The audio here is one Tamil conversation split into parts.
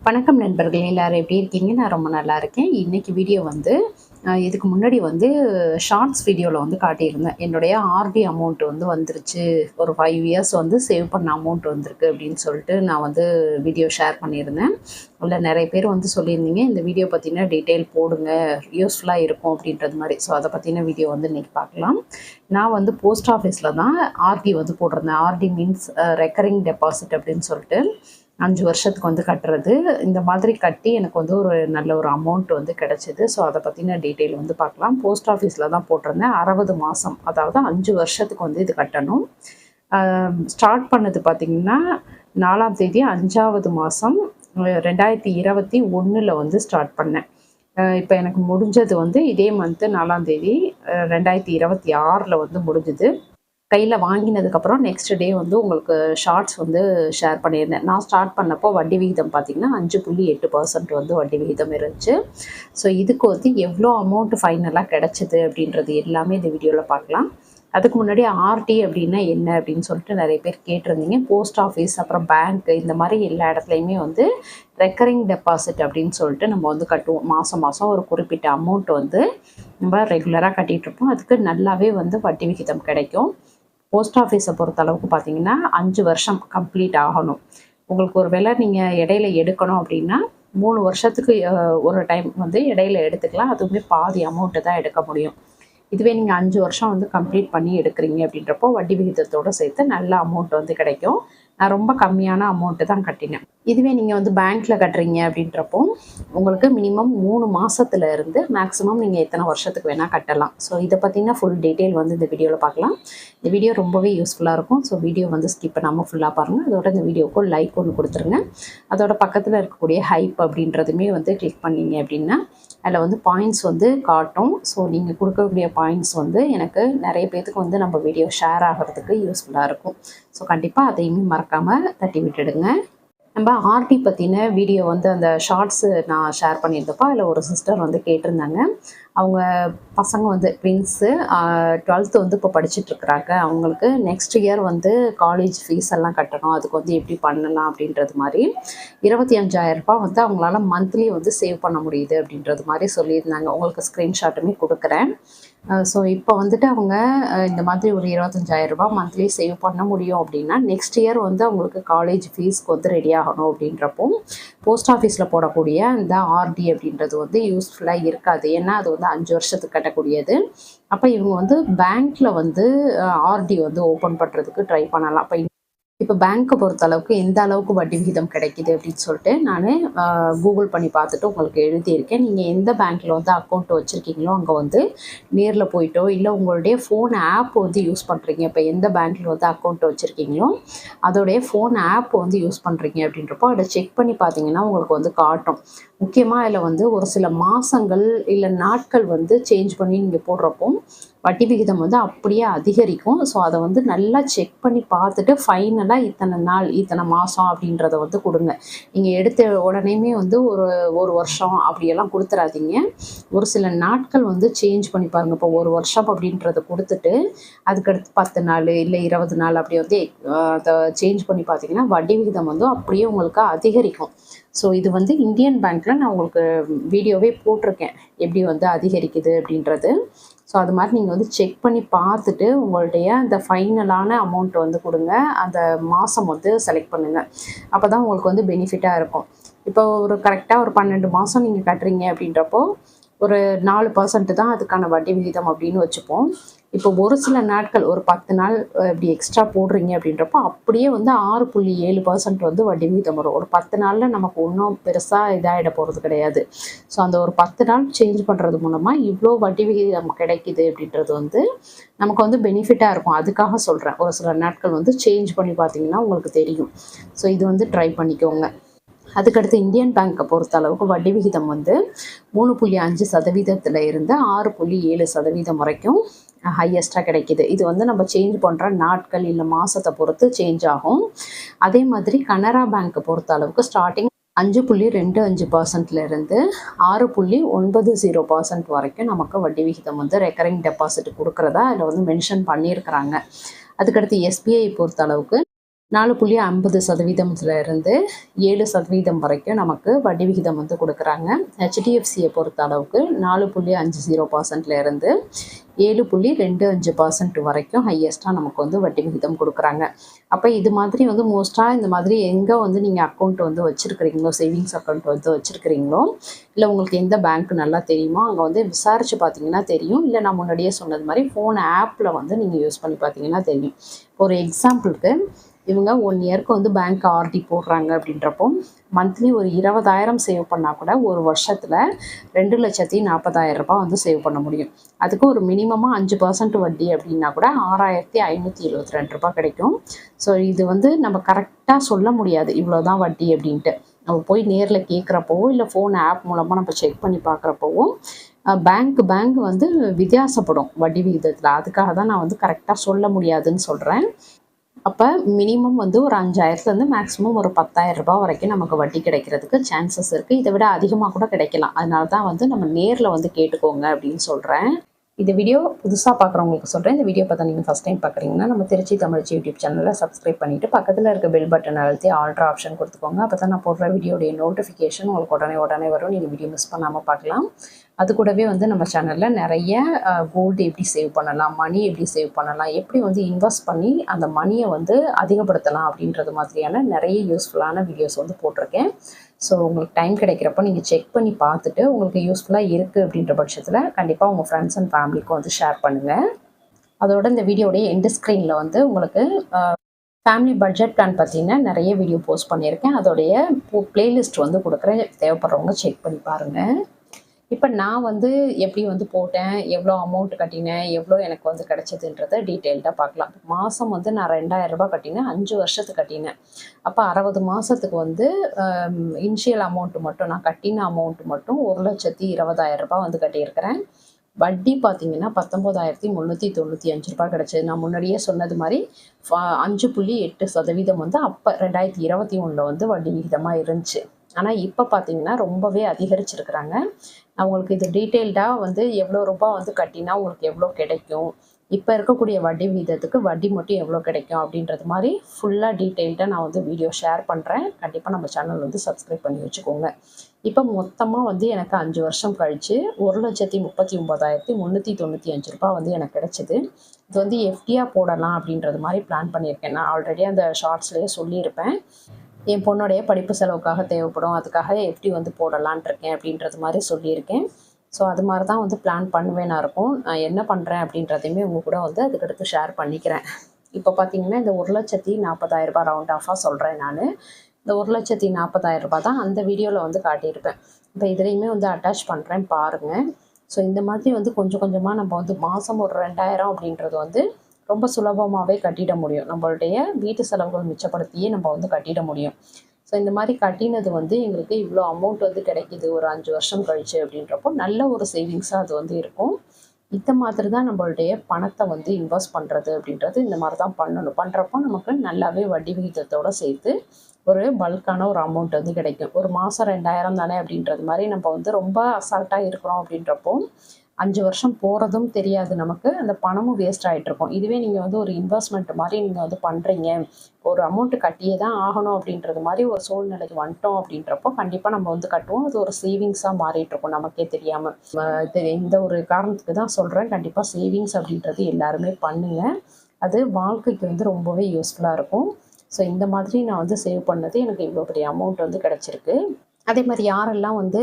வணக்கம் நண்பர்களே, எல்லாரும் எப்படி இருக்கீங்க? நான் ரொம்ப நல்லா இருக்கேன். இன்னைக்கு வீடியோ வந்து இதுக்கு முன்னாடி வந்து ஷார்ட்ஸ் வீடியோவில் வந்து காட்டியிருந்தேன். என்னுடைய ஆர்டி அமௌண்ட் வந்து வந்துருச்சு. ஒரு 5 இயர்ஸ் வந்து சேவ் பண்ண அமௌண்ட் வந்திருக்கு அப்படின்னு சொல்லிட்டு நான் வந்து வீடியோ ஷேர் பண்ணியிருந்தேன். அதில் நிறைய பேர் வந்து சொல்லியிருந்தீங்க, இந்த வீடியோ பற்றின டீட்டெயில் போடுங்க, யூஸ்ஃபுல்லாக இருக்கும் அப்படின்றது மாதிரி. ஸோ அதை பற்றின வீடியோ வந்து இன்றைக்கி பார்க்கலாம். நான் வந்து போஸ்ட் ஆஃபீஸில் தான் ஆர்டி வந்து போட்டிருந்தேன். ஆர்டி மீன்ஸ் ரெக்கரிங் டெபாசிட் அப்படின்னு சொல்லிட்டு 5 வருஷத்துக்கு வந்து கட்டுறது. இந்த மாதிரி கட்டி எனக்கு வந்து ஒரு நல்ல ஒரு அமௌண்ட் வந்து கிடச்சிது. ஸோ அதை பற்றின டீட்டெயில் வந்து பார்க்கலாம். போஸ்ட் ஆஃபீஸில் தான் போட்டிருந்தேன். 60 மாதம், அதாவது 5 வருஷத்துக்கு வந்து இது கட்டணும். ஸ்டார்ட் பண்ணது பார்த்திங்கன்னா 4ஆம் தேதி 5ஆவது மாதம் 2021 வந்து ஸ்டார்ட் பண்ணேன். இப்போ எனக்கு முடிஞ்சது வந்து இதே மந்த்து 4ஆம் தேதி 2026 வந்து முடிஞ்சுது. கையில் வாங்கினதுக்கப்புறம் நெக்ஸ்ட் டே வந்து உங்களுக்கு ஷார்ட்ஸ் வந்து ஷேர் பண்ணியிருந்தேன். நான் ஸ்டார்ட் பண்ணப்போ வட்டி விகிதம் பார்த்திங்கன்னா 5.8% வந்து வட்டி விகிதம் இருந்துச்சு. ஸோ இதுக்கு வந்து எவ்வளோ அமௌண்ட் ஃபைனலாக கிடச்சிது அப்படின்றது எல்லாமே இந்த வீடியோவில் பார்க்கலாம். அதுக்கு முன்னாடி ஆர்டி அப்படின்னா என்ன அப்படின்னு சொல்லிட்டு நிறைய பேர் கேட்டிருந்தீங்க. போஸ்ட் ஆஃபீஸ், அப்புறம் பேங்க்கு, இந்த மாதிரி எல்லா இடத்துலையுமே வந்து ரெக்கரிங் டெபாசிட் அப்படின்னு சொல்லிட்டு நம்ம வந்து கட்டுவோம். மாதம் மாதம் ஒரு குறிப்பிட்ட அமௌண்ட் வந்து நம்ம ரெகுலராக கட்டிகிட்ருப்போம். அதுக்கு நல்லாவே வந்து வட்டி விகிதம் கிடைக்கும். போஸ்ட் ஆஃபீஸை பொறுத்த அளவுக்கு பார்த்தீங்கன்னா 5 வருஷம் கம்ப்ளீட் ஆகணும். உங்களுக்கு ஒரு வேளை நீங்கள் இடையில எடுக்கணும் அப்படின்னா 3 வருஷத்துக்கு ஒரு டைம் வந்து இடையில எடுத்துக்கலாம். அதுவுமே பாதி அமௌண்ட்டு தான் எடுக்க முடியும். இதுவே நீங்கள் 5 வருஷம் வந்து கம்ப்ளீட் பண்ணி எடுக்கிறீங்க அப்படின்றப்போ வட்டி விகிதத்தோடு சேர்த்து நல்ல அமௌண்ட் வந்து கிடைக்கும். நான் ரொம்ப கம்மியான அமௌண்ட்டு தான் கட்டினேன். இதுவே நீங்கள் வந்து பேங்க்கில் கட்டுறீங்க அப்படின்றப்போ உங்களுக்கு மினிமம் 3 மாதத்துல இருந்து மேக்ஸிமம் நீங்கள் எத்தனை வருஷத்துக்கு வேணால் கட்டலாம். ஸோ இதை பற்றின ஃபுல் டீட்டெயில் வந்து இந்த வீடியோவில் பார்க்கலாம். இந்த வீடியோ ரொம்பவே யூஸ்ஃபுல்லாக இருக்கும். ஸோ வீடியோ வந்து ஸ்கிப் பண்ணாமல் ஃபுல்லாக பாருங்கள். அதோட இந்த வீடியோவுக்கு லைக் ஒன்று கொடுத்துருங்க. அதோட பக்கத்தில் இருக்கக்கூடிய ஹைப் அப்படின்றதுமே வந்து கிளிக் பண்ணிங்க அப்படின்னா அதில் வந்து பாயிண்ட்ஸ் வந்து காட்டும். ஸோ நீங்கள் கொடுக்கக்கூடிய பாயிண்ட்ஸ் வந்து எனக்கு நிறைய பேர்த்துக்கு வந்து நம்ம வீடியோ ஷேர் ஆகிறதுக்கு யூஸ்ஃபுல்லாக இருக்கும். ஸோ கண்டிப்பாக அதையுமே மறக்காமல் தட்டி விட்டுடுங்க. நம்ம ஆர்டி பற்றின வீடியோ வந்து அந்த ஷார்ட்ஸு நான் ஷேர் பண்ணியிருந்தப்போ அதில் ஒரு சிஸ்டர் வந்து கேட்டிருந்தாங்க. அவங்க பசங்க வந்து ட்வின்ஸு 12th வந்து இப்போ படிச்சுட்ருக்குறாங்க. அவங்களுக்கு நெக்ஸ்ட் இயர் வந்து காலேஜ் ஃபீஸ் எல்லாம் கட்டணும். அதுக்கு வந்து எப்படி பண்ணலாம் அப்படின்றது மாதிரி 25,000 வந்து அவங்களால மந்த்லி வந்து சேவ் பண்ண முடியுது அப்படின்றது மாதிரி சொல்லியிருந்தாங்க. உங்களுக்கு ஸ்க்ரீன்ஷாட்டுமே கொடுக்குறேன். ஸோ இப்போ வந்துட்டு அவங்க இந்த மாதிரி ஒரு 25,000 மந்த்லி சேவ் பண்ண முடியும் அப்படின்னா நெக்ஸ்ட் இயர் வந்து அவங்களுக்கு காலேஜ் ஃபீஸ்க்கு வந்து ரெடி ஆகணும் அப்படின்றப்போ போஸ்ட் ஆஃபீஸில் போடக்கூடிய இந்த ஆர்டி அப்படின்றது வந்து யூஸ்ஃபுல்லாக இருக்காது. ஏன்னா அது வந்து 5 வருஷத்துக்கு கட்டக்கூடியது. அப்போ இவங்க வந்து பேங்க்கில் வந்து ஆர்டி வந்து ஓப்பன் பண்ணுறதுக்கு ட்ரை பண்ணலாம். இப்போ பேங்க்கை பொறுத்த அளவுக்கு எந்த அளவுக்கு வட்டி விகிதம் கிடைக்கிது அப்படின்னு சொல்லிட்டு நான் கூகுள் பண்ணி பார்த்துட்டு உங்களுக்கு எழுதியிருக்கேன். நீங்கள் எந்த பேங்க்கில் வந்து அக்கௌண்ட் வச்சுருக்கீங்களோ அங்கே வந்து நேரில் போயிட்டோ, இல்லை உங்களுடைய ஃபோன் ஆப் வந்து யூஸ் பண்ணுறீங்க. இப்போ எந்த பேங்க்கில் வந்து அக்கௌண்ட் வச்சுருக்கீங்களோ அதோடைய ஃபோன் ஆப் வந்து யூஸ் பண்ணுறீங்க அப்படின்றப்போ அதை செக் பண்ணி பார்த்தீங்கன்னா உங்களுக்கு வந்து காட்டும். முக்கியமாக அதில் வந்து ஒரு சில மாதங்கள் இல்லை நாட்கள் வந்து சேஞ்ச் பண்ணி நீங்கள் போடுறப்போ வட்டி விகிதம் வந்து அப்படியே அதிகரிக்கும். ஸோ அதை வந்து நல்லா செக் பண்ணி பார்த்துட்டு ஃபைனலாக இத்தனை நாள் இத்தனை மாதம் அப்படின்றத வந்து கொடுங்க. நீங்கள் எடுத்த உடனேயுமே வந்து ஒரு வருஷம் அப்படியெல்லாம் கொடுத்துடாதீங்க. ஒரு சில நாட்கள் வந்து சேஞ்ச் பண்ணி பாருங்கள். இப்போ ஒரு வருஷம் அப்படின்றத கொடுத்துட்டு அதுக்கடுத்து 10 நாள் இல்லை 20 நாள் அப்படி வந்து அதை சேஞ்ச் பண்ணி பார்த்தீங்கன்னா வட்டி விகிதம் வந்து அப்படியே உங்களுக்கு அதிகரிக்கும். ஸோ இது வந்து இந்தியன் பேங்க்கில் நான் உங்களுக்கு வீடியோவே போட்டிருக்கேன், எப்படி வந்து அதிகரிக்குது அப்படின்றது. ஸோ அது மாதிரி நீங்கள் வந்து செக் பண்ணி பார்த்துட்டு உங்களுடைய அந்த ஃபைனலான அமௌண்ட்டை வந்து கொடுங்க. அந்த மாதம் வந்து செலக்ட் பண்ணுங்கள். அப்போ தான் உங்களுக்கு வந்து பெனிஃபிட்டாக இருக்கும். இப்போ ஒரு கரெக்டாக ஒரு 12 மாதம் நீங்கள் கட்டுறீங்க அப்படின்றப்போ ஒரு 4% தான் அதுக்கான வட்டி விகிதம் அப்படின்னு வச்சுப்போம். இப்போ ஒரு சில நாட்கள் ஒரு 10 நாள் இப்படி எக்ஸ்ட்ரா போடுறீங்க அப்படின்றப்போ அப்படியே வந்து 6.7% வந்து வட்டி விகிதம் வரும். ஒரு 10 நாளில் நமக்கு ஒன்றும் பெருசாக இதாகிட போகிறது கிடையாது. ஸோ அந்த ஒரு 10 நாள் சேஞ்ச் பண்ணுறது மூலமாக இவ்வளோ வட்டி விகிதம் கிடைக்கிது அப்படின்றது வந்து நமக்கு வந்து பெனிஃபிட்டாக இருக்கும். அதுக்காக சொல்கிறேன். ஒரு சில நாட்கள் வந்து சேஞ்ச் பண்ணி பார்த்தீங்கன்னா உங்களுக்கு தெரியும். ஸோ இது வந்து ட்ரை பண்ணிக்கோங்க. அதுக்கடுத்து இந்தியன் பேங்க்கை பொறுத்த அளவுக்கு வட்டி விகிதம் வந்து 3.5% இருந்து 6.7% வரைக்கும் ஹையஸ்ட்டாக கிடைக்கிது. இது வந்து நம்ம சேஞ்ச் பண்ணுற நாட்கள் இல்லை மாதத்தை பொறுத்து சேஞ்ச் ஆகும். அதே மாதிரி கனரா பேங்க்கை பொறுத்த அளவுக்கு ஸ்டார்டிங் 5.25% இருந்து 6.90% வரைக்கும் நமக்கு வட்டி விகிதம் வந்து ரெக்கரிங் டெபாசிட் கொடுக்குறதா அதில் வந்து மென்ஷன் பண்ணியிருக்கிறாங்க. அதுக்கடுத்து எஸ்பிஐ பொறுத்த அளவுக்கு 4.50% இருந்து 7% வரைக்கும் நமக்கு வட்டி விகிதம் வந்து கொடுக்குறாங்க. ஹெச்டிஎஃப்சியை பொறுத்த அளவுக்கு 4.50% இருந்து 7.25% வரைக்கும் ஹையஸ்ட்டாக நமக்கு வந்து வட்டி விகிதம் கொடுக்குறாங்க. அப்போ இது மாதிரி வந்து மோஸ்ட்டாக இந்த மாதிரி எங்கே வந்து நீங்கள் அக்கௌண்ட் வந்து வச்சுருக்கிறீங்களோ, சேவிங்ஸ் அக்கௌண்ட் வந்து வச்சுருக்கிறீங்களோ, இல்லை உங்களுக்கு எந்த பேங்க் நல்லா தெரியுமோ அங்கே வந்து விசாரித்து பார்த்தீங்கன்னா தெரியும். இல்லை நான் முன்னாடியே சொன்னது மாதிரி ஃபோன் ஆப்பில் வந்து நீங்கள் யூஸ் பண்ணி பார்த்தீங்கன்னா தெரியும். ஒரு எக்ஸாம்பிளுக்கு இவங்க 1 இயருக்கு வந்து பேங்க் ஆர்டி போடுறாங்க அப்படின்றப்போ மந்த்லி ஒரு 20,000 சேவ் பண்ணால் கூட ஒரு வருஷத்தில் 2,40,000 வந்து சேவ் பண்ண முடியும். அதுக்கு ஒரு மினிமமாக 5% வட்டி அப்படின்னா கூட 6,572 கிடைக்கும். ஸோ இது வந்து நம்ம கரெக்டாக சொல்ல முடியாது இவ்வளோதான் வட்டி அப்படின்ட்டு. நம்ம போய் நேரில் கேட்குறப்போவோ இல்லை ஃபோன் ஆப் மூலமாக நம்ம செக் பண்ணி பார்க்குறப்போவோ பேங்க் வந்து வித்தியாசப்படும் வட்டி விகிதத்தில். அதுக்காக தான் நான் வந்து கரெக்டாக சொல்ல முடியாதுன்னு சொல்கிறேன். அப்போ மினிமம் வந்து ஒரு 5,000 மேக்ஸிமம் ஒரு 10,000 வரைக்கும் நமக்கு வட்டி கிடைக்கிறதுக்கு சான்சஸ் இருக்குது. இதை விட அதிகமாக கூட கிடைக்கலாம். அதனால தான் வந்து நம்ம நேரில் வந்து கேட்டுக்கோங்க அப்படின்னு சொல்கிறேன். இந்த வீடியோ புதுசாக பார்க்குறவங்களுக்கு சொல்கிறேன். இந்த வீடியோ பார்த்தா நீங்கள் ஃபஸ்ட் டைம் பார்க்குறீங்கன்னா நம்ம திருச்சி தமிழ்ச்சி யூடியூப் சேனலில் சப்ஸ்கிரைப் பண்ணிவிட்டு பக்கத்தில் இருக்க பெல் பட்டன் அழுத்தி ஆல்ட்ரு ஆப்ஷன் கொடுத்துக்கோங்க. அப்போ தான் நான் போடுற வீடியோடைய நோட்டிஃபிகேஷன் உங்களுக்கு உடனே வரும். நீங்கள் வீடியோ மிஸ் பண்ணாமல் பார்க்கலாம். அது கூடவே வந்து நம்ம சேனலில் நிறைய கோல்டு எப்படி சேவ் பண்ணலாம், மணி எப்படி சேவ் பண்ணலாம், எப்படி வந்து இன்வெஸ்ட் பண்ணி அந்த மணியை வந்து அதிகப்படுத்தலாம் அப்படின்றது மாதிரியான நிறைய யூஸ்ஃபுல்லான வீடியோஸ் வந்து போட்டிருக்கேன். ஸோ உங்களுக்கு டைம் கிடைக்கிறப்போ நீங்கள் செக் பண்ணி பார்த்துட்டு உங்களுக்கு யூஸ்ஃபுல்லாக இருக்குது அப்படின்ற பட்சத்தில் கண்டிப்பாக உங்கள் ஃப்ரெண்ட்ஸ் அண்ட் ஃபேமிலிக்கும் வந்து ஷேர் பண்ணுங்கள். அதோட இந்த வீடியோடைய எண்டு ஸ்க்ரீனில் வந்து உங்களுக்கு ஃபேமிலி பட்ஜெட் பிளான் பார்த்தீங்கன்னா நிறைய வீடியோ போஸ்ட் பண்ணியிருக்கேன். அதோடைய பிளேலிஸ்ட் வந்து கொடுக்குறேன். தேவைப்படுறவங்க செக் பண்ணி பாருங்கள். இப்போ நான் வந்து எப்படி வந்து போட்டேன், எவ்வளோ அமௌண்ட் கட்டினேன், எவ்வளோ எனக்கு வந்து கிடச்சதுன்றதை டீட்டெயில்டாக பார்க்கலாம். மாதம் வந்து நான் 2,000 கட்டினேன், 5 வருஷத்துக்கு கட்டினேன். அப்போ 60 மாதத்துக்கு வந்து இனிஷியல் அமௌண்ட்டு மட்டும் நான் கட்டின அமௌண்ட்டு மட்டும் 1,20,000 வந்து கட்டியிருக்கிறேன். வட்டி பார்த்தீங்கன்னா 19,395 கிடச்சிது. நான் முன்னாடியே சொன்னது மாதிரி 5.8% வந்து அப்போ 2021 வந்து வட்டி விகிதமாக இருந்துச்சு. ஆனால் இப்போ பார்த்தீங்கன்னா ரொம்பவே அதிகரிச்சிருக்கிறாங்க. நான் உங்களுக்கு இது டீட்டெயில்டாக வந்து எவ்வளோ ரூபாய் வந்து கட்டினா உங்களுக்கு எவ்வளோ கிடைக்கும், இப்போ இருக்கக்கூடிய வட்டி விகிதத்துக்கு வட்டி மட்டும் எவ்வளோ கிடைக்கும் அப்படின்றது மாதிரி ஃபுல்லாக டீட்டெயில்டாக நான் வந்து வீடியோ ஷேர் பண்ணுறேன். கண்டிப்பாக நம்ம சேனல் வந்து சப்ஸ்கிரைப் பண்ணி வச்சுக்கோங்க. இப்போ மொத்தமாக வந்து எனக்கு 5 வருஷம் கழித்து 1,39,395 வந்து எனக்கு கிடைச்சிது. இது வந்து எஃப்டியாக போடலாம் அப்படின்றது மாதிரி பிளான் பண்ணியிருக்கேன். நான் ஆல்ரெடி அந்த ஷார்ட்ஸ்லேயே சொல்லியிருப்பேன். என் பொண்ணுடைய படிப்பு செலவுக்காக தேவைப்படும், அதுக்காக எஃப்டி வந்து போடலான் இருக்கேன் அப்படின்றது மாதிரி சொல்லியிருக்கேன். ஸோ அது மாதிரி தான் வந்து பிளான் பண்ணுவேனா இருக்கும். நான் என்ன பண்ணுறேன் அப்படின்றதையுமே உங்கள் கூட வந்து அதுக்கடுத்து ஷேர் பண்ணிக்கிறேன். இப்போ பார்த்தீங்கன்னா இந்த 1,40,000 ரவுண்ட் ஆஃபாக சொல்கிறேன் நான். இந்த 1,40,000 தான் அந்த வீடியோவில் வந்து காட்டியிருப்பேன். இப்போ இதுலேயுமே வந்து அட்டாச் பண்ணுறேன் பாருங்கள். ஸோ இந்த மாதிரி வந்து கொஞ்சம் கொஞ்சமாக நம்ம வந்து மாதம் ஒரு 2,000 அப்படின்றது வந்து ரொம்ப சுலபமாகவே கட்டிட முடியும். நம்மளுடைய வீட்டு செலவுகள் மிச்சப்படுத்தியே நம்ம வந்து கட்டிட முடியும். ஸோ இந்த மாதிரி கட்டினது வந்து எங்களுக்கு இவ்வளோ அமௌண்ட் வந்து கிடைக்கிது ஒரு 5 வருஷம் கழிச்சு அப்படின்றப்போ நல்ல ஒரு சேவிங்ஸாக அது வந்து இருக்கும். இந்த மாதிரி தான் நம்மளுடைய பணத்தை வந்து இன்வெஸ்ட் பண்ணுறது அப்படின்றது இந்த மாதிரி தான் பண்ணணும். பண்ணுறப்போ நமக்கு நல்லாவே வட்டி விகிதத்தோடு சேர்த்து ஒரு பல்கான ஒரு அமௌண்ட் வந்து கிடைக்கும். ஒரு மாதம் 2,000 தானே அப்படின்றது மாதிரி நம்ம வந்து ரொம்ப அசால்ட்டாக இருக்கிறோம் அப்படின்றப்போ 5 வருஷம் போகிறதும் தெரியாது நமக்கு. அந்த பணமும் வேஸ்ட் ஆகிட்ருக்கும். இதுவே நீங்கள் வந்து ஒரு இன்வெஸ்ட்மெண்ட் மாதிரி நீங்கள் வந்து பண்ணுறீங்க, ஒரு அமௌண்ட்டு கட்டியே தான் ஆகணும் அப்படின்றது மாதிரி ஒரு சூழ்நிலைக்கு வந்துட்டோம் அப்படின்றப்போ கண்டிப்பாக நம்ம வந்து கட்டுவோம். அது ஒரு சேவிங்ஸாக மாறிட்டுருக்கும் நமக்கே தெரியாமல். இந்த ஒரு காரணத்துக்கு தான் சொல்கிறேன், கண்டிப்பாக சேவிங்ஸ் அப்படின்றது எல்லாருமே பண்ணுங்கள். அது வாழ்க்கைக்கு வந்து ரொம்பவே யூஸ்ஃபுல்லாக இருக்கும். ஸோ இந்த மாதிரி நான் வந்து சேவ் பண்ணது எனக்கு இவ்வளோ பெரிய அமௌண்ட் வந்து கிடச்சிருக்கு. அதே மாதிரி யாரெல்லாம் வந்து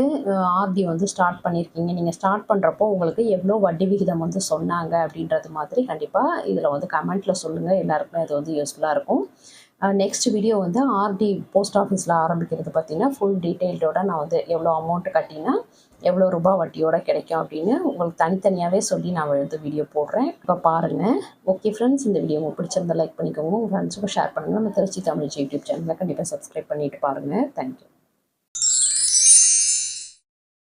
ஆர்டி வந்து ஸ்டார்ட் பண்ணியிருக்கீங்க, நீங்கள் ஸ்டார்ட் பண்ணுறப்போ உங்களுக்கு எவ்வளோ வட்டி விகிதம் வந்து சொன்னாங்க அப்படின்றது மாதிரி கண்டிப்பாக இதில் வந்து கமெண்ட்டில் சொல்லுங்கள். எல்லாருக்குமே அது வந்து யூஸ்ஃபுல்லாக இருக்கும். நெக்ஸ்ட் வீடியோ வந்து ஆர்டி போஸ்ட் ஆஃபீஸில் ஆரம்பிக்கிறது பார்த்திங்கன்னா ஃபுல் டீட்டெயில்டோட நான் வந்து எவ்வளோ அமௌண்ட்டு கட்டினா எவ்வளோ ரூபாய் வட்டியோட கிடைக்கும் அப்படின்னு உங்களுக்கு தனித்தனியாகவே சொல்லி நான் வந்து வீடியோ போடுறேன். இப்போ பாருங்கள். ஓகே ஃப்ரெண்ட்ஸ், இந்த வீடியோ உங்களுக்கு பிடிச்சிருந்தா லைக் பண்ணிக்கோங்க, உங்கள் ஃப்ரெண்ட்ஸுக்கும் ஷேர் பண்ணுங்கள். நம்ம திருச்சி தமிழ்ச்சி யூடியூப் சேனலில் கண்டிப்பாக சப்ஸ்கிரைப் பண்ணிவிட்டு பாருங்கள். தேங்க்யூ.